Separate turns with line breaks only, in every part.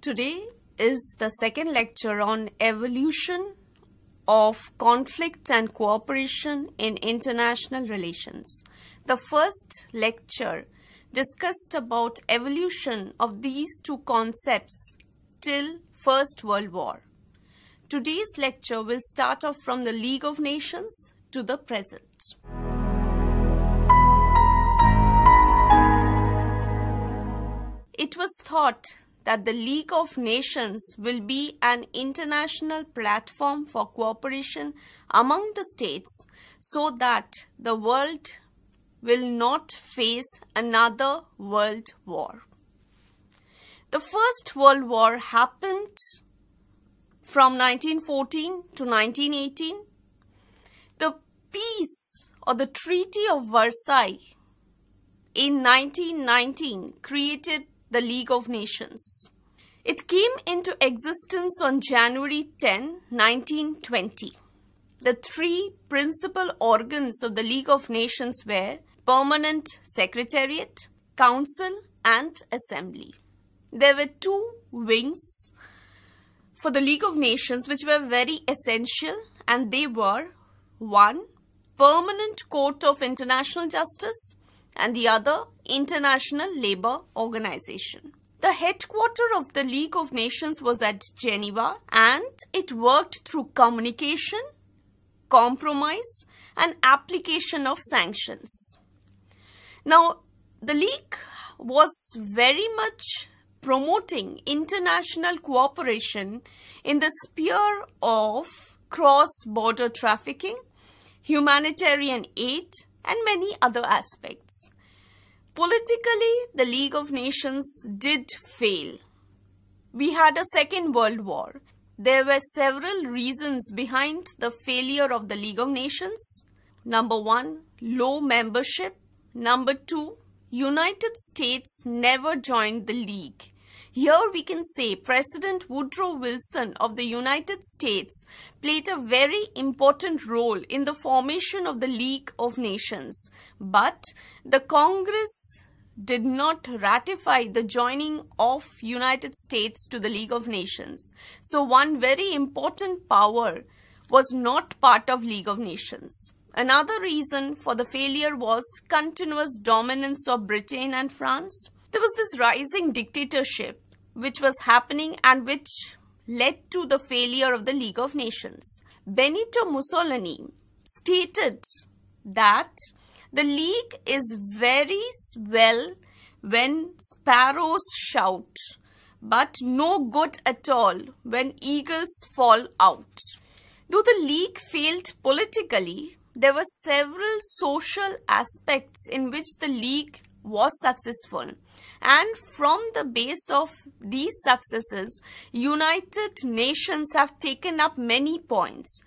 Today is the second lecture on evolution of conflict and cooperation in international relations. The first lecture discussed about evolution of these two concepts till First World War. Today's lecture will start off from the League of Nations to the present. It was thought that the League of Nations will be an international platform for cooperation among the states so that the world will not face another world war. The First World War happened from 1914 to 1918. The peace or the Treaty of Versailles in 1919 created the League of Nations. It came into existence on January 10, 1920. The three principal organs of the League of Nations were Permanent Secretariat, Council and Assembly. There were two wings for the League of Nations which were very essential, and they were one, Permanent Court of International Justice, and the other, International Labour Organization. The headquarters of the League of Nations was at Geneva, and it worked through communication, compromise and application of sanctions. Now, the League was very much promoting international cooperation in the sphere of cross-border trafficking, humanitarian aid, and many other aspects. Politically, the League of Nations did fail. We had a Second World War. There were several reasons behind the failure of the League of Nations. Number one, low membership. Number two, United States never joined the League. Here we can say President Woodrow Wilson of the United States played a very important role in the formation of the League of Nations. But the Congress did not ratify the joining of United States to the League of Nations. So one very important power was not part of League of Nations. Another reason for the failure was continuous dominance of Britain and France. There was this rising dictatorship which was happening and which led to the failure of the League of Nations. Benito Mussolini stated that the League is very well when sparrows shout, but no good at all when eagles fall out. Though the League failed politically, there were several social aspects in which the League was successful, and from the base of these successes, United Nations have taken up many points.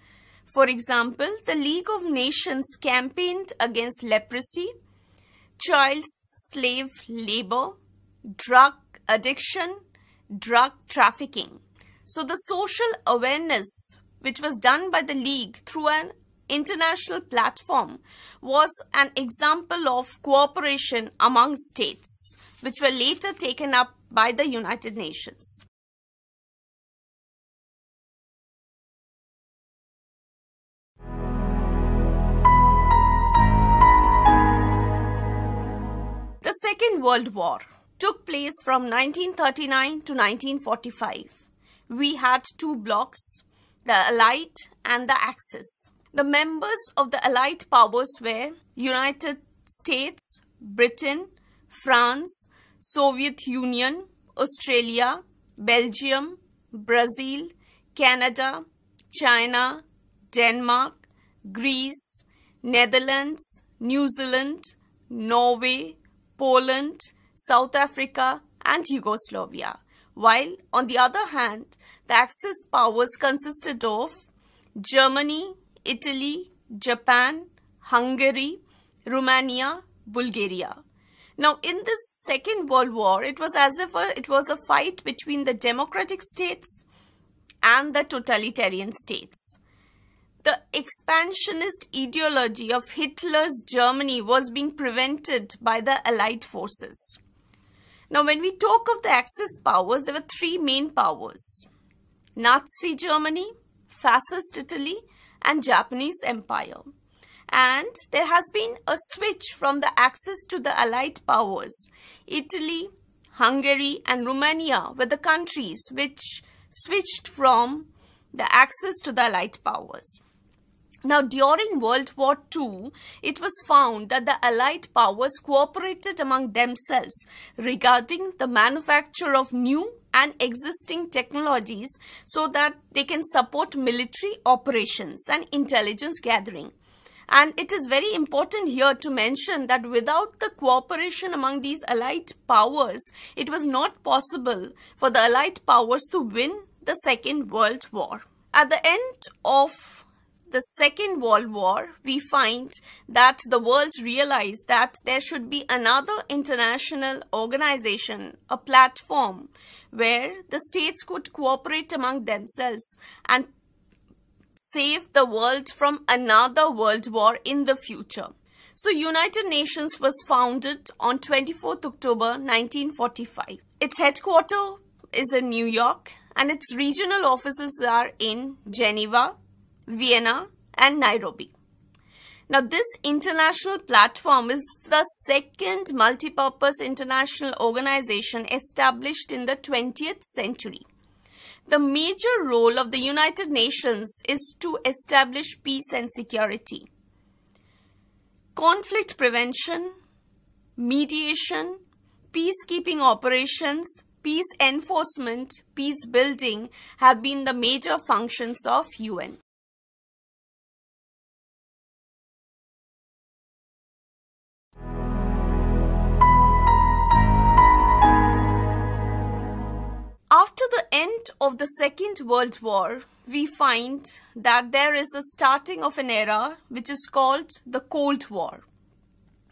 For example, the League of Nations campaigned against leprosy, child slave labor, drug addiction, drug trafficking. So the social awareness which was done by the League through an international platform was an example of cooperation among states, which were later taken up by the United Nations. The Second World War took place from 1939 to 1945. We had two blocks, the Allied and the Axis. The members of the Allied powers were United States, Britain, France, Soviet Union, Australia, Belgium, Brazil, Canada, China, Denmark, Greece, Netherlands, New Zealand, Norway, Poland, South Africa, and Yugoslavia. While, on the other hand, the Axis powers consisted of Germany, Italy, Japan, Hungary, Romania, Bulgaria. Now, in this Second World War, it was as if it was a fight between the democratic states and the totalitarian states. The expansionist ideology of Hitler's Germany was being prevented by the Allied forces. Now, when we talk of the Axis powers, there were three main powers: Nazi Germany, Fascist Italy, and Japanese Empire. And there has been a switch from the Axis to the Allied powers. Italy, Hungary, and Romania were the countries which switched from the Axis to the Allied powers. Now, during World War II, it was found that the Allied powers cooperated among themselves regarding the manufacture of new and existing technologies so that they can support military operations and intelligence gathering. And it is very important here to mention that without the cooperation among these Allied powers, it was not possible for the Allied powers to win the Second World War. At the end of the Second World War, we find that the world realized that there should be another international organization, a platform where the states could cooperate among themselves and save the world from another world war in the future. So, United Nations was founded on 24th October 1945. Its headquarters is in New York and its regional offices are in Geneva, Vienna, and Nairobi. Now, this international platform is the second multipurpose international organization established in the 20th century. The major role of the United Nations is to establish peace and security, conflict prevention, mediation, peacekeeping operations, peace enforcement, peace building have been the major functions of UN. After the end of the Second World War, we find that there is a starting of an era which is called the Cold War.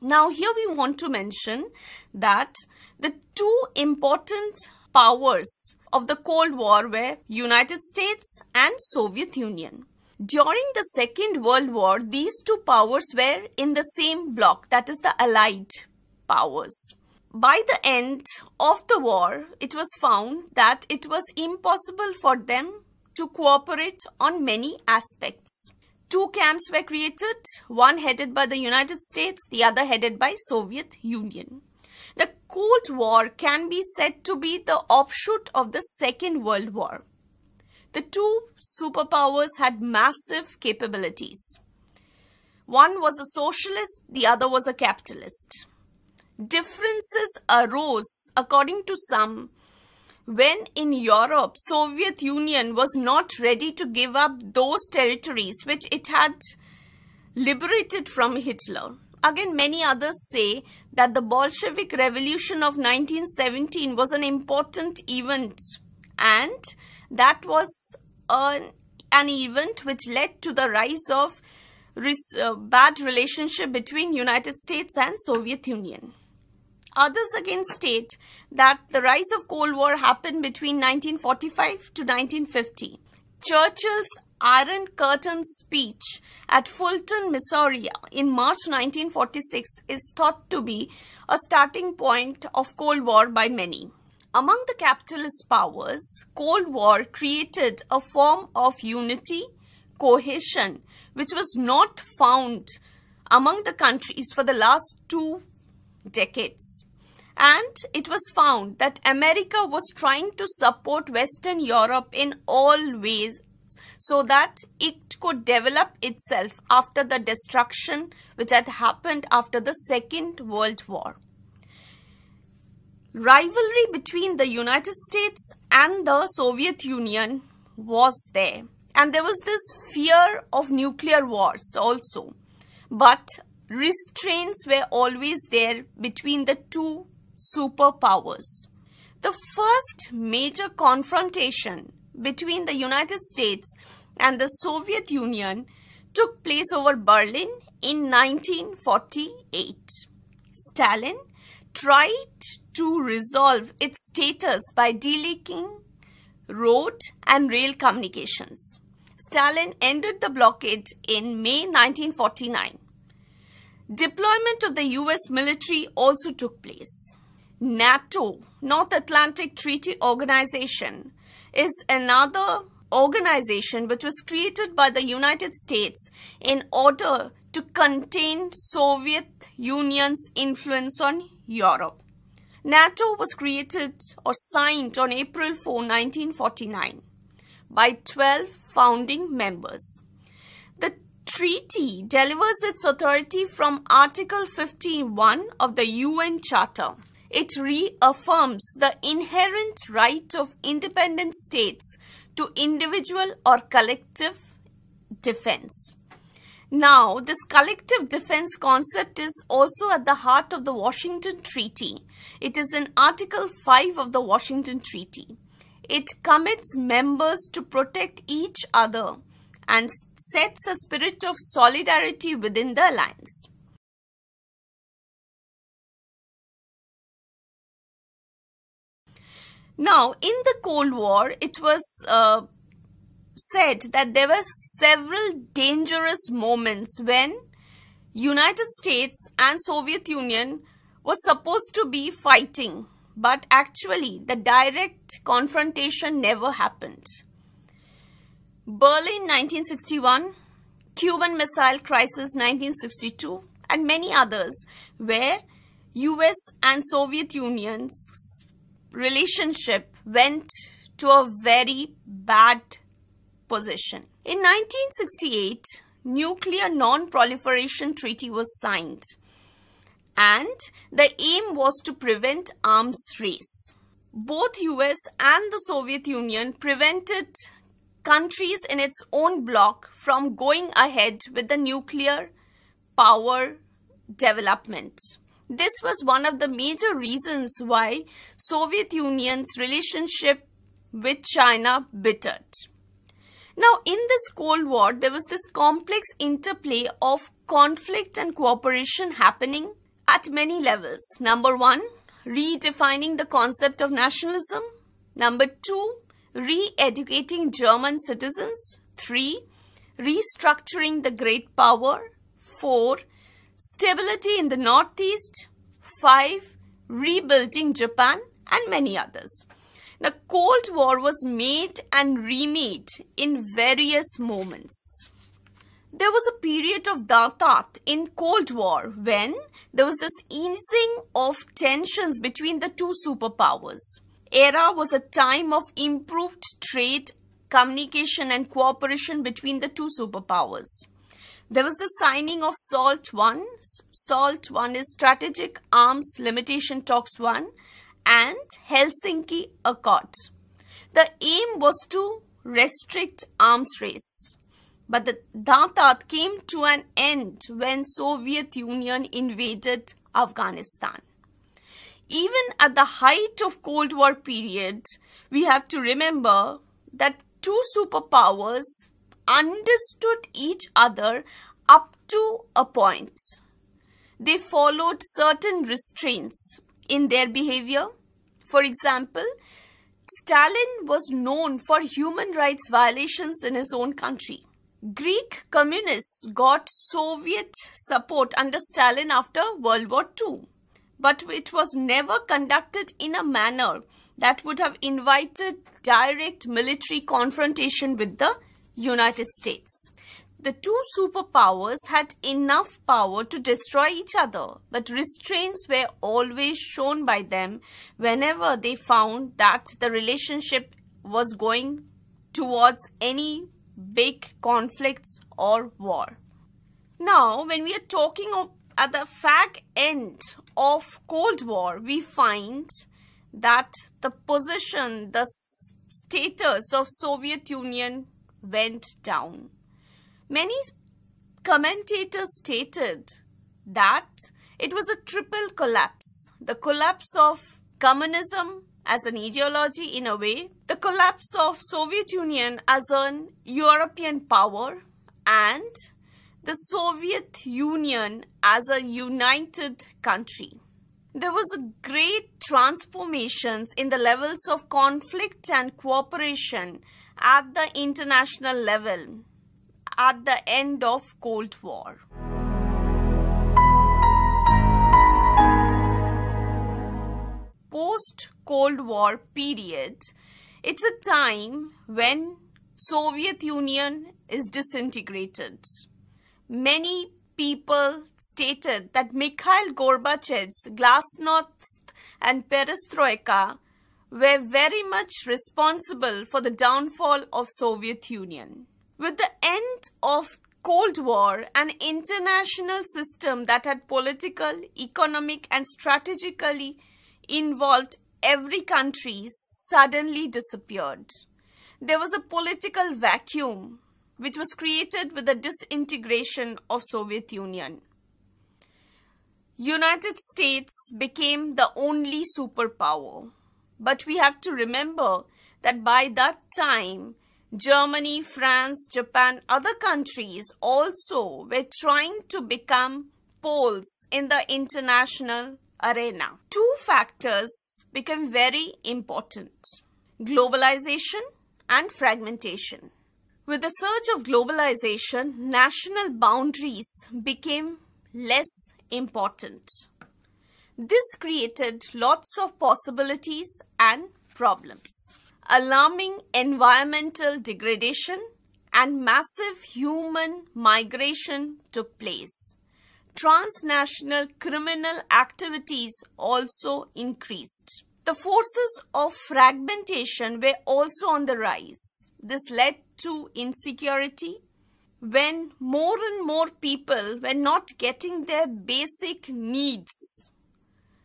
Now, here we want to mention that the two important powers of the Cold War were United States and Soviet Union. During the Second World War, these two powers were in the same bloc, that is the Allied powers. By the end of the war, it was found that it was impossible for them to cooperate on many aspects. Two camps were created, one headed by the United States, the other headed by Soviet Union. The Cold War can be said to be the offshoot of the Second World War. The two superpowers had massive capabilities. One was a socialist, the other was a capitalist. Differences arose, according to some, when in Europe, Soviet Union was not ready to give up those territories which it had liberated from Hitler. Again, many others say that the Bolshevik Revolution of 1917 was an important event, and that was an event which led to the rise of bad relationship between United States and Soviet Union. Others again state that the rise of Cold War happened between 1945 to 1950. Churchill's Iron Curtain speech at Fulton, Missouri in March 1946 is thought to be a starting point of Cold War by many. Among the capitalist powers, Cold War created a form of unity, cohesion, which was not found among the countries for the last 2 decades. And it was found that America was trying to support Western Europe in all ways so that it could develop itself after the destruction which had happened after the Second World War. Rivalry between the United States and the Soviet Union was there. And there was this fear of nuclear wars also. But restraints were always there between the two superpowers. The first major confrontation between the United States and the Soviet Union took place over Berlin in 1948. Stalin tried to resolve its status by delinking road and rail communications. Stalin ended the blockade in May 1949. Deployment of the US military also took place. NATO, North Atlantic Treaty Organization, is another organization which was created by the United States in order to contain Soviet Union's influence on Europe. NATO was created or signed on April 4, 1949 by 12 founding members. The treaty delivers its authority from Article 51 of the UN Charter. It reaffirms the inherent right of independent states to individual or collective defense. Now, this collective defense concept is also at the heart of the Washington Treaty. It is in Article 5 of the Washington Treaty. It commits members to protect each other and sets a spirit of solidarity within the alliance. Now, in the Cold War, it was said that there were several dangerous moments when United States and Soviet Union was supposed to be fighting, but actually the direct confrontation never happened. Berlin 1961, Cuban Missile Crisis 1962, and many others where US and Soviet Union's relationship went to a very bad position. In 1968, Nuclear Non-Proliferation Treaty was signed, and the aim was to prevent arms race. Both US and the Soviet Union prevented countries in its own bloc from going ahead with the nuclear power development. This was one of the major reasons why Soviet Union's relationship with China bittered. Now, in this Cold War, there was this complex interplay of conflict and cooperation happening at many levels. Number one, redefining the concept of nationalism. Number two, re-educating German citizens. 3, restructuring the great power. 4, stability in the Northeast. 5, rebuilding Japan, and many others. The Cold War was made and remade in various moments. There was a period of Datat in Cold War when there was this easing of tensions between the two superpowers. Era was a time of improved trade, communication and cooperation between the two superpowers. There was the signing of SALT I. SALT I is Strategic Arms Limitation Talks 1 and Helsinki Accord. The aim was to restrict arms race. But the Datat came to an end when Soviet Union invaded Afghanistan. Even at the height of Cold War period, we have to remember that two superpowers understood each other up to a point. They followed certain restraints in their behavior. For example, Stalin was known for human rights violations in his own country. Greek communists got Soviet support under Stalin after World War II, but it was never conducted in a manner that would have invited direct military confrontation with the United States. The two superpowers had enough power to destroy each other, but restraints were always shown by them whenever they found that the relationship was going towards any big conflicts or war. Now, when we are talking of at the fag end of Cold War, we find that the position, the status of Soviet Union went down. Many commentators stated that it was a triple collapse. The collapse of communism as an ideology in a way, the collapse of Soviet Union as an European power, and the Soviet Union as a united country. There was a great transformations in the levels of conflict and cooperation at the international level at the end of Cold War. post-Cold War period, it's a time when Soviet Union is disintegrated. Many people stated that Mikhail Gorbachev's glasnost and perestroika were very much responsible for the downfall of Soviet Union. With the end of Cold War, an international system that had political, economic and strategically involved every country suddenly disappeared. There was a political vacuum which was created with the disintegration of Soviet Union. United States became the only superpower. But we have to remember that by that time, Germany, France, Japan, other countries also were trying to become poles in the international arena. Two factors became very important: globalization and fragmentation. With the surge of globalization, national boundaries became less important. This created lots of possibilities and problems. Alarming environmental degradation and massive human migration took place. Transnational criminal activities also increased. The forces of fragmentation were also on the rise. This led to insecurity. When more and more people were not getting their basic needs,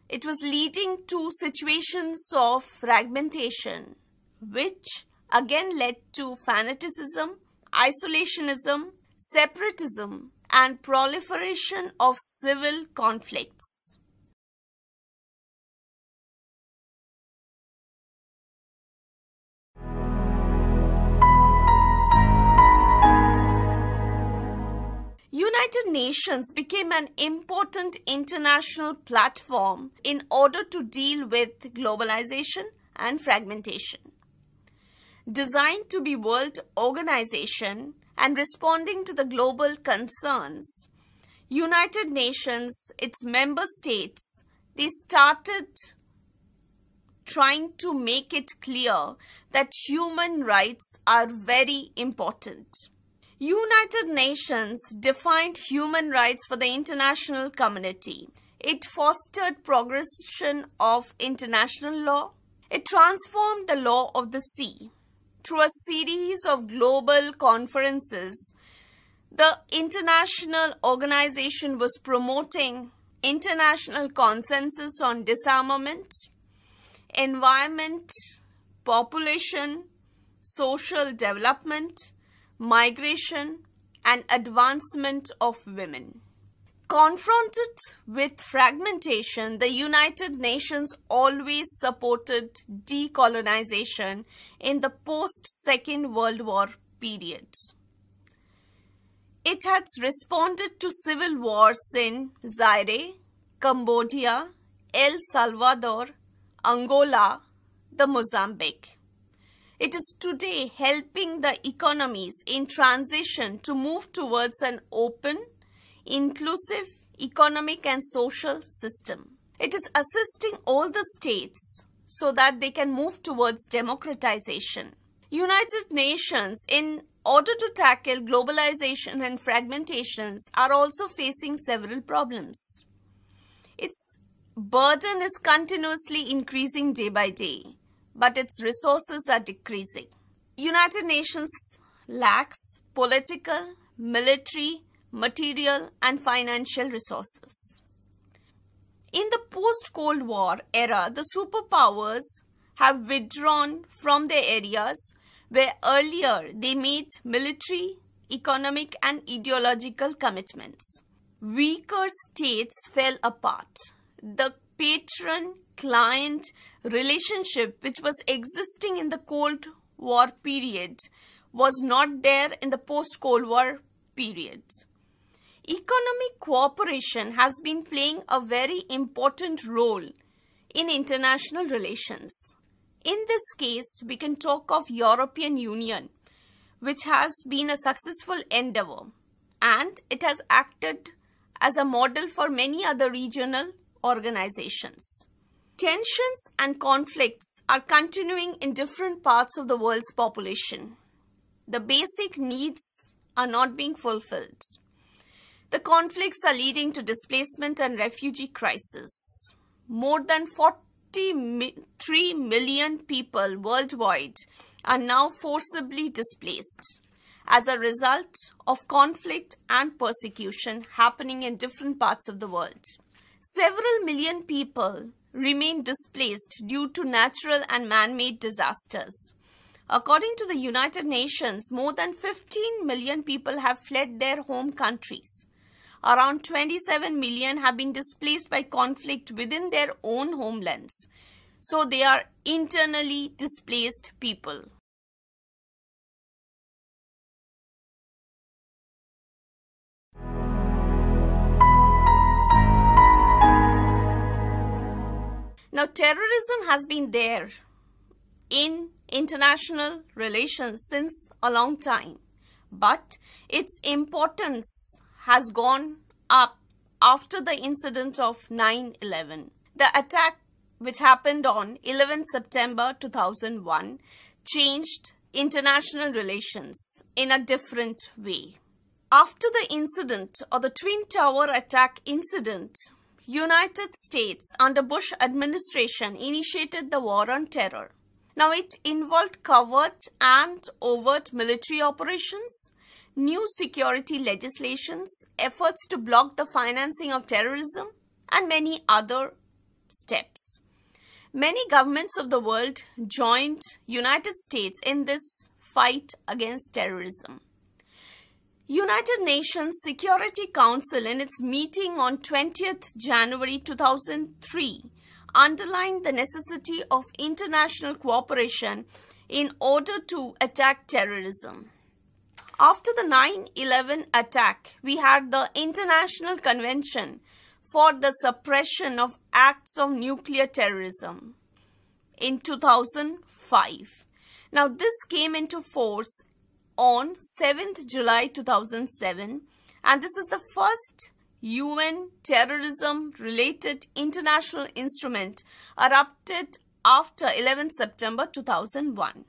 it was leading to situations of fragmentation, which again led to fanaticism, isolationism, separatism, and proliferation of civil conflicts. United Nations became an important international platform in order to deal with globalization and fragmentation. Designed to be world organization and responding to the global concerns, United Nations, its member states, they started trying to make it clear that human rights are very important. United Nations defined human rights for the international community. It fostered progression of international law. It transformed the law of the sea. Through a series of global conferences, the international organization was promoting international consensus on disarmament, environment, population, social development, migration, and advancement of women. Confronted with fragmentation, the United Nations always supported decolonization in the post-Second World War period. It has responded to civil wars in Zaire, Cambodia, El Salvador, Angola, the Mozambique. It is today helping the economies in transition to move towards an open, inclusive economic and social system. It is assisting all the states so that they can move towards democratization. United Nations, in order to tackle globalization and fragmentations, are also facing several problems. Its burden is continuously increasing day by day, but its resources are decreasing. United Nations lacks political, military, material and financial resources. In the post-Cold War era, the superpowers have withdrawn from their areas where earlier they made military, economic and ideological commitments. Weaker states fell apart. The patron-client relationship which was existing in the Cold War period was not there in the post-Cold War period. Economic cooperation has been playing a very important role in international relations. In this case, we can talk of European Union, which has been a successful endeavor, and it has acted as a model for many other regional organizations. Tensions and conflicts are continuing in different parts of the world's population. The basic needs are not being fulfilled. The conflicts are leading to displacement and refugee crisis. More than 43 million people worldwide are now forcibly displaced as a result of conflict and persecution happening in different parts of the world. Several million people remain displaced due to natural and man-made disasters. According to the United Nations, more than 15 million people have fled their home countries. Around 27 million have been displaced by conflict within their own homelands. So they are internally displaced people. Now, terrorism has been there in international relations since a long time, but its importance has gone up after the incident of 9/11. The attack which happened on 11 September 2001 changed international relations in a different way. After the incident or the Twin Tower attack incident, United States under Bush administration initiated the war on terror. Now it involved covert and overt military operations, new security legislations, efforts to block the financing of terrorism, and many other steps. Many governments of the world joined United States in this fight against terrorism. United Nations Security Council in its meeting on 20th January 2003 underlined the necessity of international cooperation in order to attack terrorism. After the 9/11 attack, we had the International Convention for the Suppression of Acts of Nuclear Terrorism in 2005. Now, this came into force on 7th July 2007, and this is the first UN terrorism-related international instrument adopted after 11 September 2001.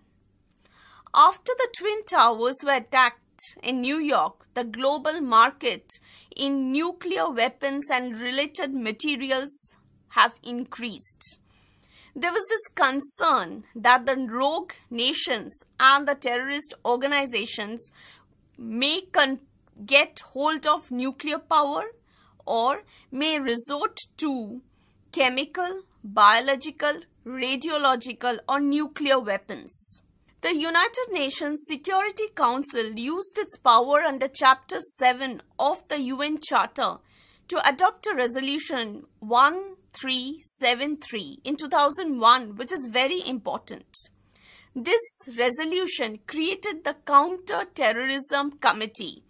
After the Twin Towers were attacked in New York, the global market in nuclear weapons and related materials have increased. There was this concern that the rogue nations and the terrorist organizations may get hold of nuclear power or may resort to chemical, biological, radiological, or nuclear weapons. The United Nations Security Council used its power under Chapter 7 of the UN Charter to adopt a resolution 1373 in 2001, which is very important. This resolution created the Counter-Terrorism Committee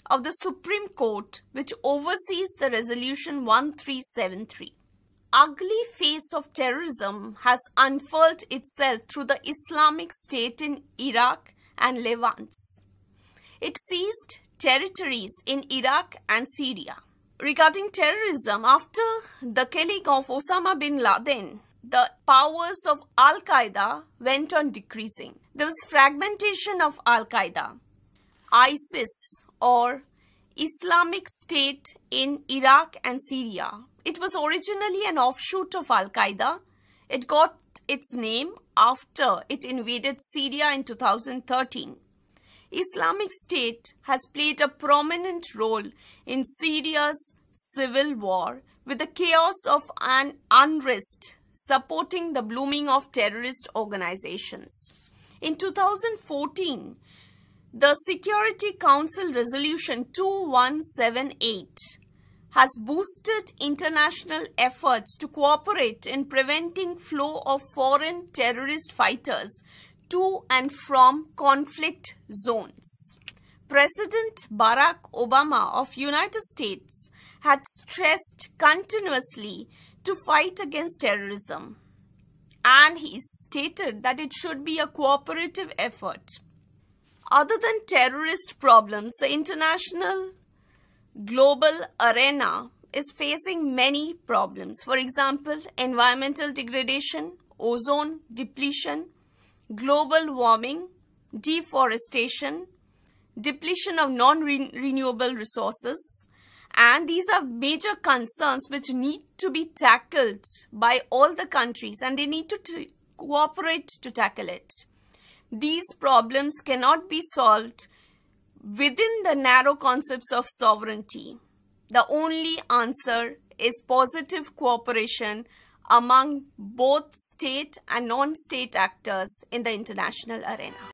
of the Supreme Court, which oversees the resolution 1373. Ugly face of terrorism has unfurled itself through the Islamic State in Iraq and Levant. It seized territories in Iraq and Syria. Regarding terrorism, after the killing of Osama bin Laden, the powers of Al-Qaeda went on decreasing. There was fragmentation of Al-Qaeda. ISIS or Islamic State in Iraq and Syria. It was originally an offshoot of Al-Qaeda. It got its name after it invaded Syria in 2013. Islamic State has played a prominent role in Syria's civil war, with the chaos of an unrest supporting the blooming of terrorist organizations. In 2014, the Security Council Resolution 2178 has boosted international efforts to cooperate in preventing flow of foreign terrorist fighters to and from conflict zones. President Barack Obama of United States had stressed continuously to fight against terrorism, and he stated that it should be a cooperative effort. Other than terrorist problems, the international global arena is facing many problems. For example, environmental degradation, ozone depletion, global warming, deforestation, depletion of non-renewable resources, and these are major concerns which need to be tackled by all the countries, and they need to cooperate to tackle it. These problems cannot be solved within the narrow concepts of sovereignty. The only answer is positive cooperation among both state and non-state actors in the international arena.